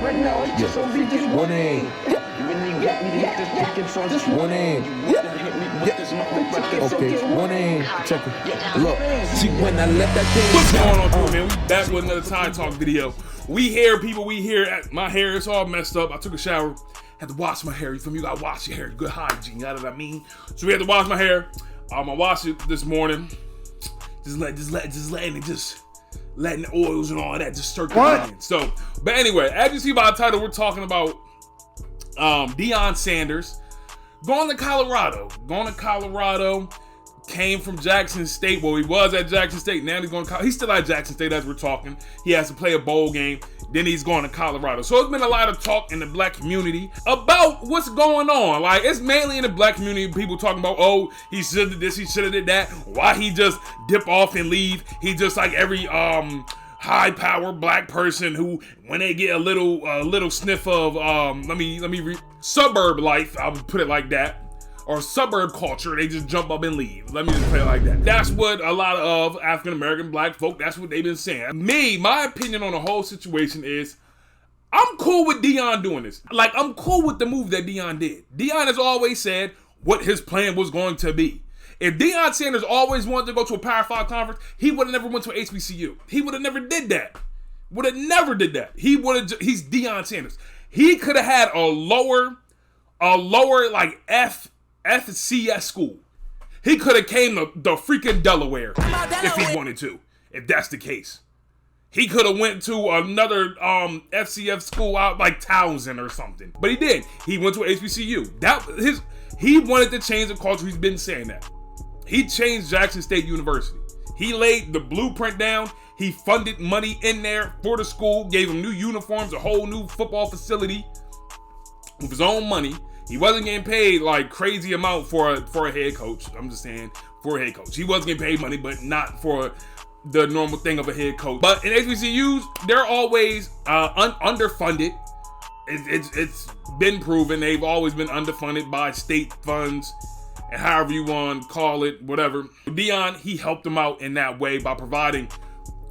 Right now it's just only this one aim. One aim. Okay, one aim. Check it. Look, see when I let that thing. What's going on, crew, man? We back with another Time Talk video. We here, people. We here. My hair is all messed up. I took a shower. Had to wash my hair. You feel me? You gotta wash your hair. Good hygiene. You know what I mean? So we had to wash my hair. I washed it this morning. Letting the oils and all that just circulating. So, but anyway, as you see by the title, we're talking about Deion Sanders going to Colorado. Came from Jackson State. Well, he was at Jackson State. Now he's going to He's still at Jackson State as we're talking. He has to play a bowl game. Then he's going to Colorado. So it's been a lot of talk in the black community about what's going on. Like, it's mainly in the black community, people talking about, oh, he should have did this, he should have did that. Why he just dip off and leave? He just like every high power black person who, when they get a little sniff of suburb life, I would put it like that, or suburb culture, they just jump up and leave. Let me just play it like that. That's what a lot of African-American black folk, that's what they've been saying. My opinion on the whole situation is, I'm cool with Deion doing this. Like, I'm cool with the move that Deion did. Deion has always said what his plan was going to be. If Deion Sanders always wanted to go to a Power 5 conference, he would have never went to an HBCU. He would have never did that. He's Deion Sanders. He could have had a lower like FCS school. He could have came to the freaking Delaware if he wanted to, if that's the case. He could have went to another FCS school out like Townsend or something. But he did. He went to HBCU. He wanted to change the culture. He's been saying that. He changed Jackson State University. He laid the blueprint down. He funded money in there for the school, gave him new uniforms, a whole new football facility with his own money. He wasn't getting paid like crazy amount for a head coach. I'm just saying, for a head coach. He wasn't getting paid money, but not for the normal thing of a head coach. But in HBCUs, they're always underfunded. It's been proven. They've always been underfunded by state funds, and however you want to call it, whatever. Deion, he helped them out in that way by providing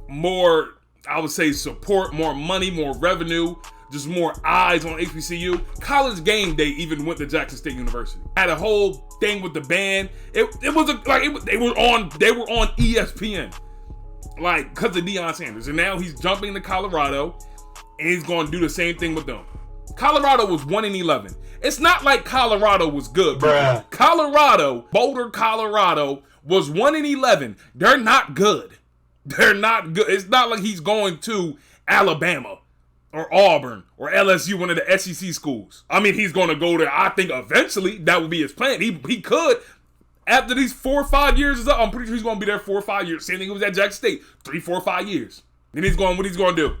more, I would say, support, more money, more revenue, just more eyes on HBCU. College Game Day even went to Jackson State University. Had a whole thing with the band. They were on ESPN, like, because of Deion Sanders. And now he's jumping to Colorado, and he's going to do the same thing with them. Colorado was 1-11. It's not like Colorado was good. Boulder, Colorado was 1-11. They're not good. It's not like he's going to Alabama or Auburn or LSU, one of the SEC schools. I mean, he's going to go there. I think eventually that would be his plan. He could. After these 4 or 5 years is up, I'm pretty sure he's going to be there 4 or 5 years. Same thing he was at Jackson State, 3, 4, 5 years. Then what he's going to do?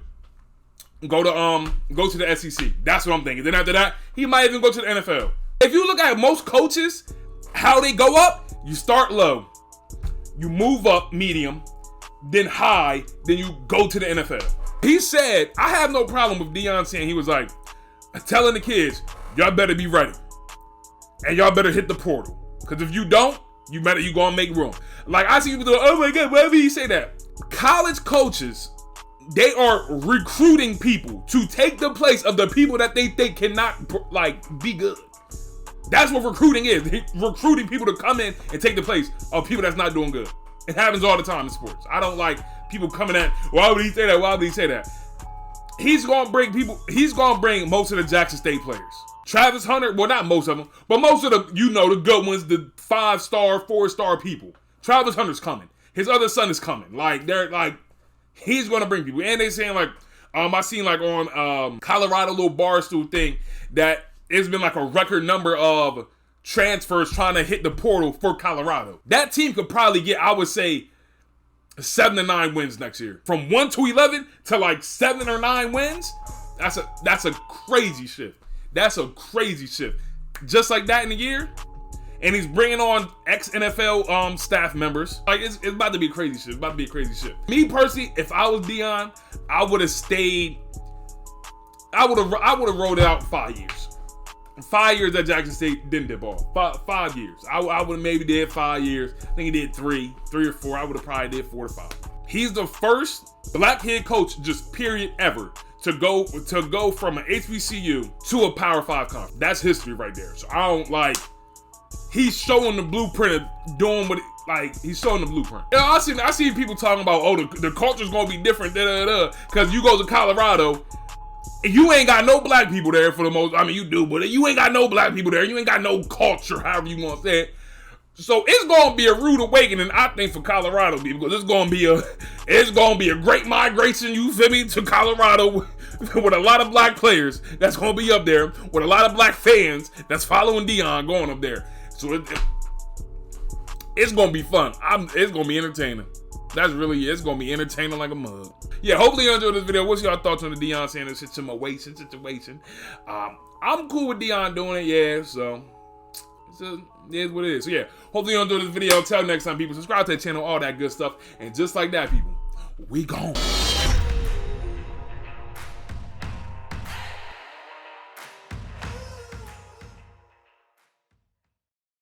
Go to the SEC. That's what I'm thinking. Then after that, he might even go to the NFL. If you look at most coaches, how they go up, you start low, you move up medium, then high, then you go to the NFL. He said, I have no problem with Deion saying, he was like, telling the kids, y'all better be ready. And y'all better hit the portal. Because if you don't, you gonna make room. Like, I see people do, oh my God, why would he say that? College coaches, they are recruiting people to take the place of the people that they think cannot, like, be good. That's what recruiting is. Recruiting people to come in and take the place of people that's not doing good. It happens all the time in sports. I don't like people coming at, why would he say that? He's going to bring most of the Jackson State players. Travis Hunter, well, not most of them, but most of the, the good ones, the 5-star, 4-star people. Travis Hunter's coming. His other son is coming. Like, he's going to bring people. And they saying, like, I seen, like, on Colorado little Barstool thing that it's been, like, a record number of transfers trying to hit the portal for Colorado. That team could probably get, I would say, 7 to 9 wins next year. From 1 to 11 to like 7 or 9 wins. That's a crazy shift. Just like that in a year. And he's bringing on ex-NFL staff members. Like, it's about to be a crazy shift. Me personally, if I was Deion, I would have stayed. I would have rolled it out 5 years. 5 years at Jackson State, didn't dip off. 5 years. I would have maybe did 5 years. I think he did 3 or 4. I would have probably did 4 to 5. He's the first black head coach, just period, ever, to go from an HBCU to a Power 5 conference. That's history right there. So I don't like. He's showing the blueprint of doing what. He's showing the blueprint. You know, I see people talking about, oh, the culture's gonna be different, because you go to Colorado, and you ain't got no black people there for the most. I mean, you do, but you ain't got no black people there. You ain't got no culture, however you want to say it. So it's gonna be a rude awakening, I think, for Colorado people, because it's gonna be a great migration. You feel me, to Colorado with a lot of black players that's gonna be up there, with a lot of black fans that's following Deion going up there. So it's gonna be fun. It's gonna be entertaining. It's gonna be entertaining like a mug. Yeah, hopefully you enjoyed this video. What's your thoughts on the Deion Sanders situation? I'm cool with Deion doing it, yeah, so it is what it is. So yeah, hopefully you enjoyed this video. Until next time, people, subscribe to the channel, all that good stuff. And just like that, people, we gone.